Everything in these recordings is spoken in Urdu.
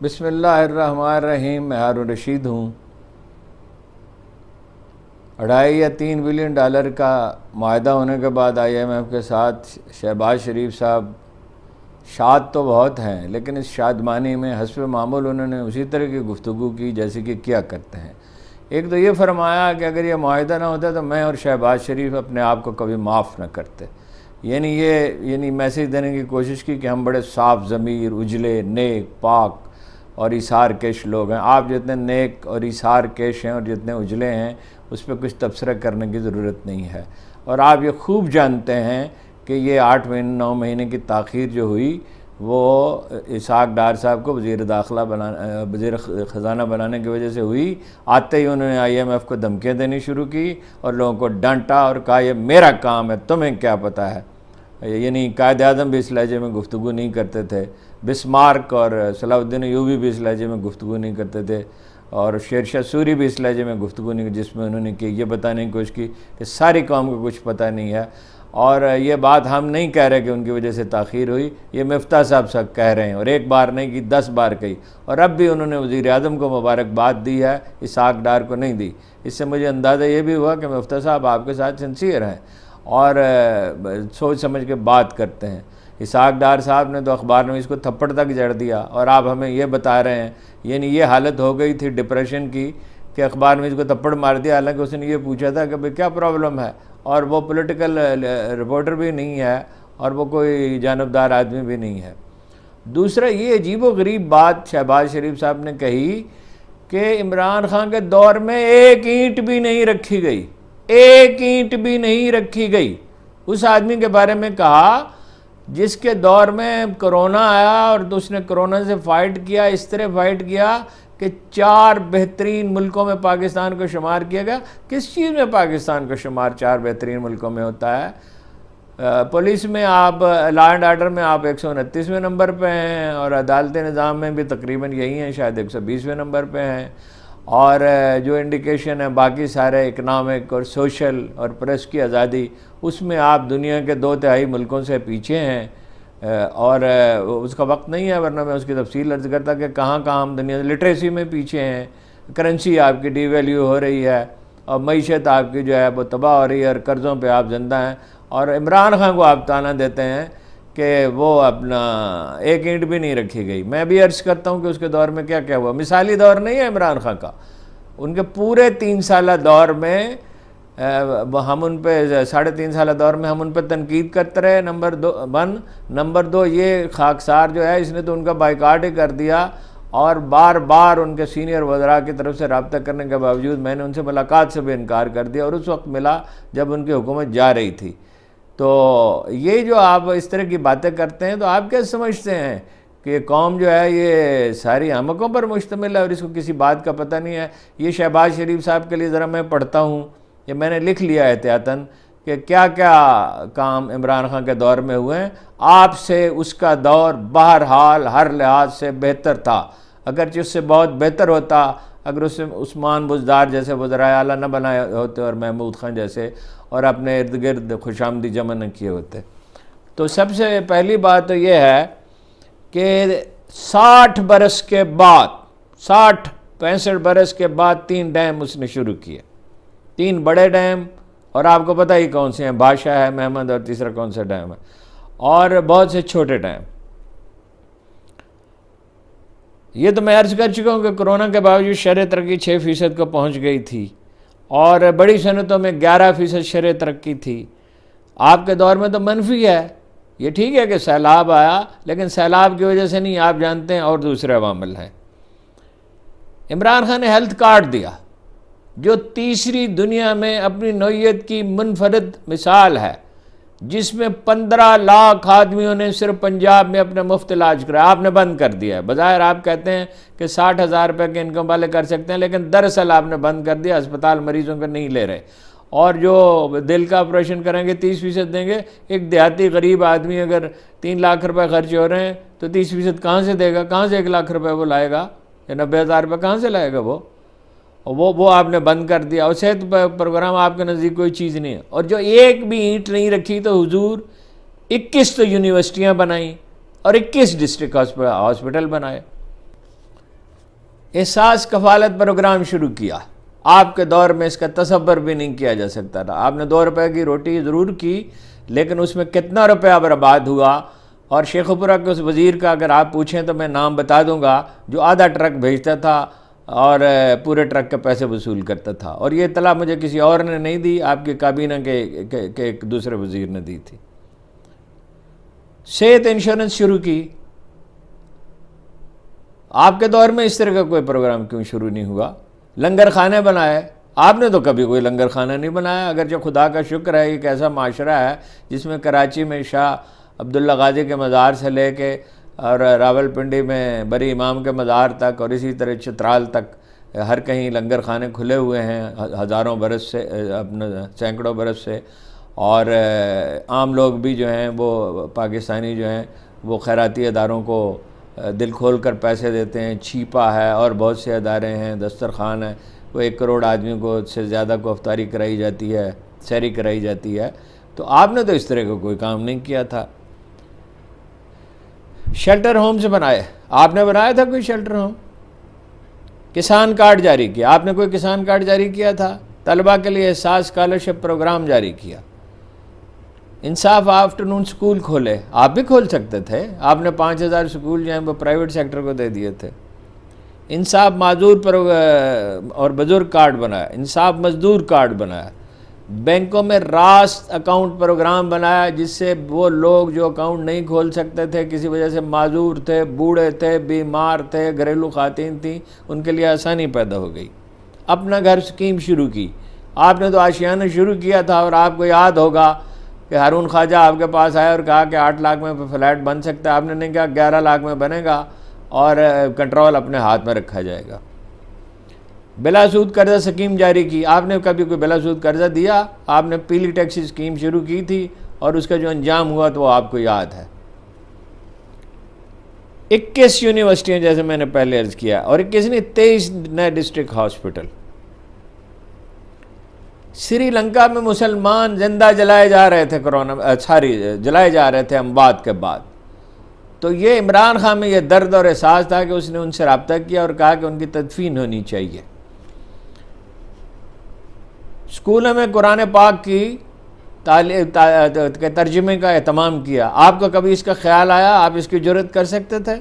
بسم اللہ الرحمن الرحیم. میں ہارون رشید ہوں. 2.5 یا 3 بلین ڈالر کا معاہدہ ہونے کے بعد IMF کے ساتھ شہباز شریف صاحب شاد تو بہت ہیں، لیکن اس شادمانی میں حسب معمول انہوں نے اسی طرح کی گفتگو کی جیسے کہ کیا کرتے ہیں. ایک تو یہ فرمایا کہ اگر یہ معاہدہ نہ ہوتا تو میں اور شہباز شریف اپنے آپ کو کبھی معاف نہ کرتے. یعنی میسیج دینے کی کوشش کی کہ ہم بڑے صاف ضمیر، اجلے، نیک، پاک اور ایثار کیش لوگ ہیں. آپ جتنے نیک اور ایثار کیش ہیں اور جتنے اجلے ہیں اس پہ کچھ تبصرہ کرنے کی ضرورت نہیں ہے. اور آپ یہ خوب جانتے ہیں کہ یہ 8 مہینے 9 مہینے کی تاخیر جو ہوئی وہ اسحاق ڈار صاحب کو وزیر خزانہ بنانے کی وجہ سے ہوئی. آتے ہی انہوں نے IMF کو دھمکیاں دینی شروع کی اور لوگوں کو ڈانٹا اور کہا یہ میرا کام ہے، تمہیں کیا پتہ ہے. یعنی قائد اعظم بھی اس لہجے میں گفتگو نہیں کرتے تھے، بسمارک اور صلاح الدین ایوبی بھی اس لہجے میں گفتگو نہیں کرتے تھے، اور شیر شاہ سوری بھی اس لہجے میں گفتگو نہیں، جس میں انہوں نے یہ بتانے کی کوشش کی کہ ساری قوم کو کچھ پتہ نہیں ہے. اور یہ بات ہم نہیں کہہ رہے کہ ان کی وجہ سے تاخیر ہوئی، یہ مفتاح صاحب کہہ رہے ہیں، اور ایک بار نہیں کی 10 بار کہی. اور اب بھی انہوں نے وزیر اعظم کو مبارکباد دی ہے، اسحاق ڈار کو نہیں دی. اس سے مجھے اندازہ یہ بھی ہوا کہ مفتاح صاحب آپ کے ساتھ سنسیئر ہیں اور سوچ سمجھ کے بات کرتے ہیں. اسحاق ڈار صاحب نے تو اخبار نویس کو تھپڑ تک جڑ دیا، اور آپ ہمیں یہ بتا رہے ہیں. یعنی یہ حالت ہو گئی تھی ڈپریشن کی کہ اخبار نویس کو تھپڑ مار دیا، حالانکہ اس نے یہ پوچھا تھا کہ بھئی کیا پرابلم ہے، اور وہ پولیٹیکل رپورٹر بھی نہیں ہے اور وہ کوئی جانبدار آدمی بھی نہیں ہے. دوسرا یہ عجیب و غریب بات شہباز شریف صاحب نے کہی کہ عمران خان کے دور میں ایک اینٹ بھی نہیں رکھی گئی، ایک اینٹ بھی نہیں رکھی گئی. اس آدمی کے بارے میں کہا جس کے دور میں کرونا آیا اور اس نے کرونا سے فائٹ کیا، اس طرح فائٹ کیا کہ 4 بہترین ملکوں میں پاکستان کو شمار کیا گیا. کس چیز میں پاکستان کو شمار 4 بہترین ملکوں میں ہوتا ہے؟ پولیس میں آپ، لا اینڈ آرڈر میں آپ 129ویں نمبر پہ ہیں، اور عدالتی نظام میں بھی تقریباً یہی ہیں، شاید 120ویں نمبر پہ ہیں. اور جو انڈیکیشن ہے باقی سارے اکنامک اور سوشل اور پریس کی آزادی، اس میں آپ دنیا کے 2/3 ملکوں سے پیچھے ہیں. اور اس کا وقت نہیں ہے ورنہ میں اس کی تفصیل عرض کرتا کہ کہاں ہم دنیا لٹریسی میں پیچھے ہیں. کرنسی آپ کی ڈی ویلیو ہو رہی ہے، اور معیشت آپ کی جو ہے وہ تباہ ہو رہی ہے، اور قرضوں پہ آپ زندہ ہیں. اور عمران خان کو آپ طعنہ دیتے ہیں کہ وہ اپنا ایک اینٹ بھی نہیں رکھی گئی. میں بھی عرض کرتا ہوں کہ اس کے دور میں کیا کیا ہوا. مثالی دور نہیں ہے عمران خان کا. ان کے پورے 3 سالہ دور میں ہم ان پہ 3.5 سالہ دور میں ہم ان پہ تنقید کرتے رہے. نمبر 2 یہ خاکسار جو ہے اس نے تو ان کا بائیکاٹ ہی کر دیا، اور بار بار ان کے سینئر وزراء کی طرف سے رابطہ کرنے کے باوجود میں نے ان سے ملاقات سے بھی انکار کر دیا، اور اس وقت ملا جب ان کی حکومت جا رہی تھی. تو یہ جو آپ اس طرح کی باتیں کرتے ہیں تو آپ کیا سمجھتے ہیں کہ قوم جو ہے یہ ساری احمقوں پر مشتمل ہے اور اس کو کسی بات کا پتہ نہیں ہے؟ یہ شہباز شریف صاحب کے لیے ذرا میں پڑھتا ہوں، یہ میں نے لکھ لیا احتیاطاً کہ کیا کیا کام عمران خان کے دور میں ہوئے ہیں. آپ سے اس کا دور بہرحال ہر لحاظ سے بہتر تھا، اگرچہ اس سے بہت بہتر ہوتا اگر اس سے عثمان بزدار جیسے وزرائے اعلیٰ نہ بنائے ہوتے اور محمود خان جیسے، اور اپنے ارد گرد خوش آمدی جمع نہ کیے ہوتے. تو سب سے پہلی بات تو یہ ہے کہ 60 برس کے بعد 65 برس کے بعد 3 ڈیم اس نے شروع کیے، 3 بڑے ڈیم، اور آپ کو پتہ ہی کون سے ہیں، بادشاہ ہے، محمد، اور تیسرا کون سا ڈیم ہے، اور بہت سے چھوٹے ڈیم. یہ تو میں عرض کر چکا ہوں کہ کرونا کے باوجود شرح ترقی 6% کو پہنچ گئی تھی، اور بڑی صنعتوں میں 11% شرح ترقی تھی. آپ کے دور میں تو منفی ہے. یہ ٹھیک ہے کہ سیلاب آیا، لیکن سیلاب کی وجہ سے نہیں، آپ جانتے ہیں اور دوسرے عوامل ہیں. عمران خان نے ہیلتھ کارڈ دیا جو تیسری دنیا میں اپنی نوعیت کی منفرد مثال ہے، جس میں 15 لاکھ آدمیوں نے صرف پنجاب میں اپنا مفت علاج کرا. آپ نے بند کر دیا ہے. بظاہر آپ کہتے ہیں کہ 60,000 روپے کے انکم والے کر سکتے ہیں، لیکن دراصل آپ نے بند کر دیا. ہسپتال مریضوں کو نہیں لے رہے، اور جو دل کا آپریشن کریں گے 30% دیں گے. ایک دیہاتی غریب آدمی اگر 3 لاکھ روپے خرچ ہو رہے ہیں تو 30% کہاں سے دے گا؟ کہاں سے 1 لاکھ روپے وہ لائے گا، یا 90,000 روپے کہاں سے لائے گا وہ آپ نے بند کر دیا. اور صحت پروگرام آپ کے نزدیک کوئی چیز نہیں ہے. اور جو ایک بھی اینٹ نہیں رکھی تو حضور 21 تو یونیورسٹیاں بنائیں اور 21 ڈسٹرکٹ ہاسپٹل بنائے. احساس کفالت پروگرام شروع کیا. آپ کے دور میں اس کا تصور بھی نہیں کیا جا سکتا تھا. آپ نے 2 روپے کی روٹی ضرور کی لیکن اس میں کتنا روپیہ برباد ہوا. اور شیخو پورہ کے اس وزیر کا اگر آپ پوچھیں تو میں نام بتا دوں گا جو آدھا ٹرک بھیجتا تھا اور پورے ٹرک کے پیسے وصول کرتا تھا. اور یہ اطلاع مجھے کسی اور نے نہیں دی, آپ کی کابینہ کے ایک دوسرے وزیر نے دی تھی. صحت انشورنس شروع کی. آپ کے دور میں اس طرح کا کوئی پروگرام کیوں شروع نہیں ہوا؟ لنگر خانے بنائے. آپ نے تو کبھی کوئی لنگر خانہ نہیں بنایا. اگرچہ خدا کا شکر ہے ایک ایسا معاشرہ ہے جس میں کراچی میں شاہ عبداللہ غازی کے مزار سے لے کے اور راول پنڈی میں بری امام کے مزار تک اور اسی طرح چترال تک ہر کہیں لنگر خانے کھلے ہوئے ہیں ہزاروں برس سے, اپنے سینکڑوں برس سے. اور عام لوگ بھی جو ہیں وہ پاکستانی جو ہیں وہ خیراتی اداروں کو دل کھول کر پیسے دیتے ہیں. چھیپا ہے اور بہت سے ادارے ہیں, دسترخوان ہے, وہ 1 کروڑ آدمیوں کو سے زیادہ کو افطاری کرائی جاتی ہے, سحری کرائی جاتی ہے. تو آپ نے تو اس طرح کا کوئی کام نہیں کیا تھا. شیلٹر ہوم سے بنائے. آپ نے بنایا تھا کوئی شیلٹر ہوم؟ کسان کارڈ جاری کیا. آپ نے کوئی کسان کارڈ جاری کیا تھا؟ طلباء کے لیے احساس اسکالرشپ پروگرام جاری کیا. انصاف آفٹرنون سکول کھولے. آپ بھی کھول سکتے تھے. آپ نے 5000 سکول جو ہیں وہ پرائیویٹ سیکٹر کو دے دیے تھے. انصاف معذور اور بزرگ کارڈ بنایا. انصاف مزدور کارڈ بنایا. بینکوں میں راست اکاؤنٹ پروگرام بنایا جس سے وہ لوگ جو اکاؤنٹ نہیں کھول سکتے تھے, کسی وجہ سے معذور تھے, بوڑھے تھے, بیمار تھے, گھریلو خواتین تھیں, ان کے لیے آسانی پیدا ہو گئی. اپنا گھر اسکیم شروع کی. آپ نے تو آشیانہ شروع کیا تھا اور آپ کو یاد ہوگا کہ ہارون خواجہ آپ کے پاس آیا اور کہا کہ 8 لاکھ میں فلیٹ بن سکتا ہے. آپ نے نہیں کہا 11 لاکھ میں بنے گا اور کنٹرول اپنے ہاتھ میں رکھا جائے گا. بلا سود قرضہ اسکیم جاری کی. آپ نے کبھی کوئی بلا سود قرضہ دیا؟ آپ نے پیلی ٹیکسی اسکیم شروع کی تھی اور اس کا جو انجام ہوا تو وہ آپ کو یاد ہے. 21 یونیورسٹیاں جیسے میں نے پہلے عرض کیا, اور 21 نہیں 23 نئے ڈسٹرکٹ ہاسپٹل. سری لنکا میں مسلمان زندہ جلائے جا رہے تھے جلائے جا رہے تھے اموات کے بعد. تو یہ عمران خان میں یہ درد اور احساس تھا کہ اس نے ان سے رابطہ کیا اور کہا کہ ان کی تدفین ہونی چاہیے. اسکولوں میں قرآن پاک کی ترجمے کا اہتمام کیا. آپ کو کبھی اس کا خیال آیا؟ آپ اس کی جرات کر سکتے تھے؟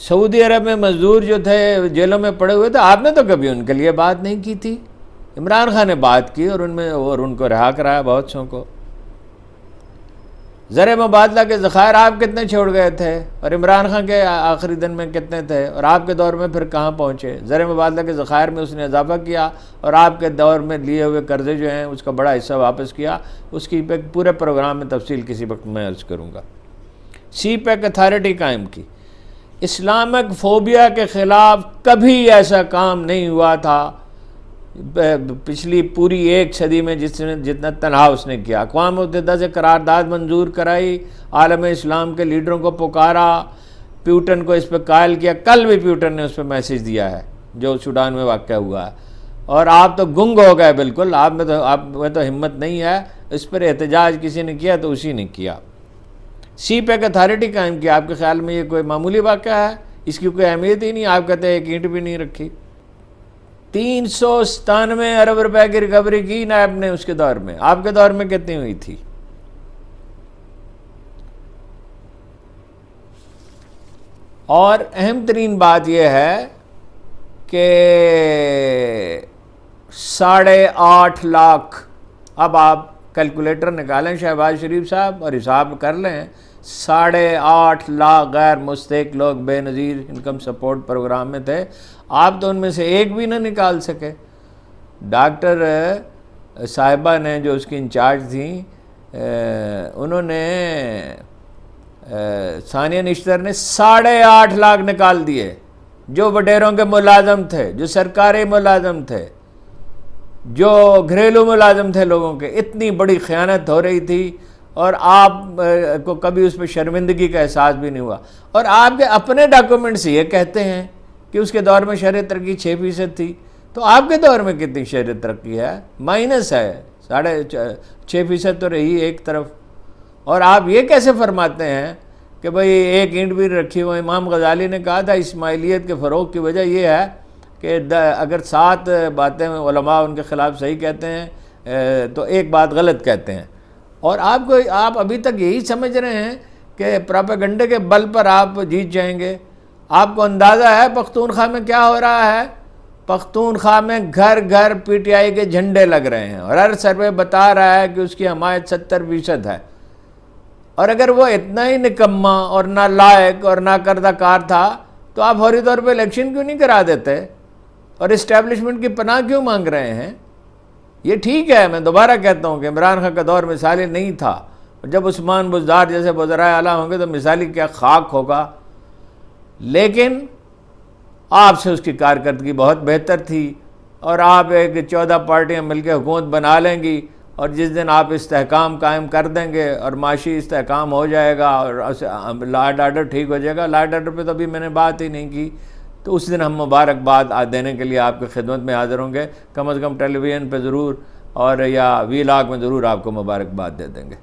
سعودی عرب میں مزدور جو تھے جیلوں میں پڑے ہوئے تھے, آپ نے تو کبھی ان کے لیے بات نہیں کی تھی. عمران خان نے بات کی اور ان کو رہا کرایا بہت سو کو. زر مبادلہ کے ذخائر آپ کتنے چھوڑ گئے تھے اور عمران خان کے آخری دن میں کتنے تھے, اور آپ کے دور میں پھر کہاں پہنچے؟ زر مبادلہ کے ذخائر میں اس نے اضافہ کیا اور آپ کے دور میں لیے ہوئے قرضے جو ہیں اس کا بڑا حصہ واپس کیا. اس کی پورے پروگرام میں تفصیل کسی وقت میں عرض کروں گا. سی پیک اتھارٹی قائم کی. اسلامک فوبیا کے خلاف کبھی ایسا کام نہیں ہوا تھا پچھلی پوری 1 صدی میں جتنا تنہا اس نے کیا. اقوام متحدہ سے قرارداد منظور کرائی, عالم اسلام کے لیڈروں کو پکارا, پیوٹن کو اس پہ قائل کیا. کل بھی پیوٹن نے اس پہ میسیج دیا ہے جو سوڈان میں واقع ہوا ہے, اور آپ تو گنگ ہو گئے بالکل. آپ میں تو ہمت نہیں ہے. اس پر احتجاج کسی نے کیا تو اسی نے کیا. سی پیک اتھارٹی قائم کیا. آپ کے خیال میں یہ کوئی معمولی واقعہ ہے؟ اس کی کوئی اہمیت ہی نہیں. آپ کہتے ہیں 1 اینٹ بھی نہیں رکھی. 397 ارب روپے کی ریکوری کی نائب نے اس کے دور میں. آپ کے دور میں کتنی ہوئی تھی؟ اور اہم ترین بات یہ ہے کہ 8.5 لاکھ, اب آپ کیلکولیٹر نکالیں شہباز شریف صاحب اور حساب کر لیں, 8.5 لاکھ غیر مستحق لوگ بے نظیر انکم سپورٹ پروگرام میں تھے. آپ تو ان میں سے ایک بھی نہ نکال سکے. ڈاکٹر صاحبہ نے جو اس کی انچارج تھیں, انہوں نے ثانیہ نشتر نے 8.5 لاکھ نکال دیے جو وڈیروں کے ملازم تھے, جو سرکاری ملازم تھے, جو گھریلو ملازم تھے لوگوں کے. اتنی بڑی خیانت ہو رہی تھی اور آپ کو کبھی اس پہ شرمندگی کا احساس بھی نہیں ہوا. اور آپ کے اپنے ڈاکومنٹس یہ کہتے ہیں کہ اس کے دور میں شہری ترقی 6% تھی. تو آپ کے دور میں کتنی شہری ترقی ہے؟ مائنس ہے. 6.5% تو رہی ایک طرف. اور آپ یہ کیسے فرماتے ہیں کہ بھئی ایک اینٹ بھی رکھی ہوئی. امام غزالی نے کہا تھا اسماعیلیت کے فروغ کی وجہ یہ ہے کہ اگر 7 باتیں علماء ان کے خلاف صحیح کہتے ہیں تو ایک بات غلط کہتے ہیں. اور آپ ابھی تک یہی سمجھ رہے ہیں کہ پراپیگنڈے کے بل پر آپ جیت جائیں گے. آپ کو اندازہ ہے پختونخوا میں کیا ہو رہا ہے؟ پختونخوا میں گھر گھر پی ٹی آئی کے جھنڈے لگ رہے ہیں اور ہر سروے بتا رہا ہے کہ اس کی حمایت 70% ہے. اور اگر وہ اتنا ہی نکما اور نالائق اور ناکردہ کار تھا تو آپ فوری طور پہ الیکشن کیوں نہیں کرا دیتے اور اسٹیبلشمنٹ کی پناہ کیوں مانگ رہے ہیں؟ یہ ٹھیک ہے، میں دوبارہ کہتا ہوں کہ عمران خان کا دور مثالی نہیں تھا. جب عثمان بزدار جیسے وزرائے اعلیٰ ہوں گے تو مثالی کیا خاک ہوگا. لیکن آپ سے اس کی کارکردگی بہت بہتر تھی اور آپ ایک 14 پارٹیاں مل کے حکومت بنا لیں گی اور جس دن آپ استحکام قائم کر دیں گے اور معاشی استحکام ہو جائے گا اور لا اینڈ آرڈر ٹھیک ہو جائے گا. لا اینڈ آرڈر پہ تو ابھی میں نے بات ہی نہیں کی. تو اس دن ہم مبارکباد دینے کے لیے آپ کی خدمت میں حاضر ہوں گے. کم از کم ٹیلی ویژن پہ ضرور اور یا وی لاگ میں ضرور آپ کو مبارکباد دے دیں گے.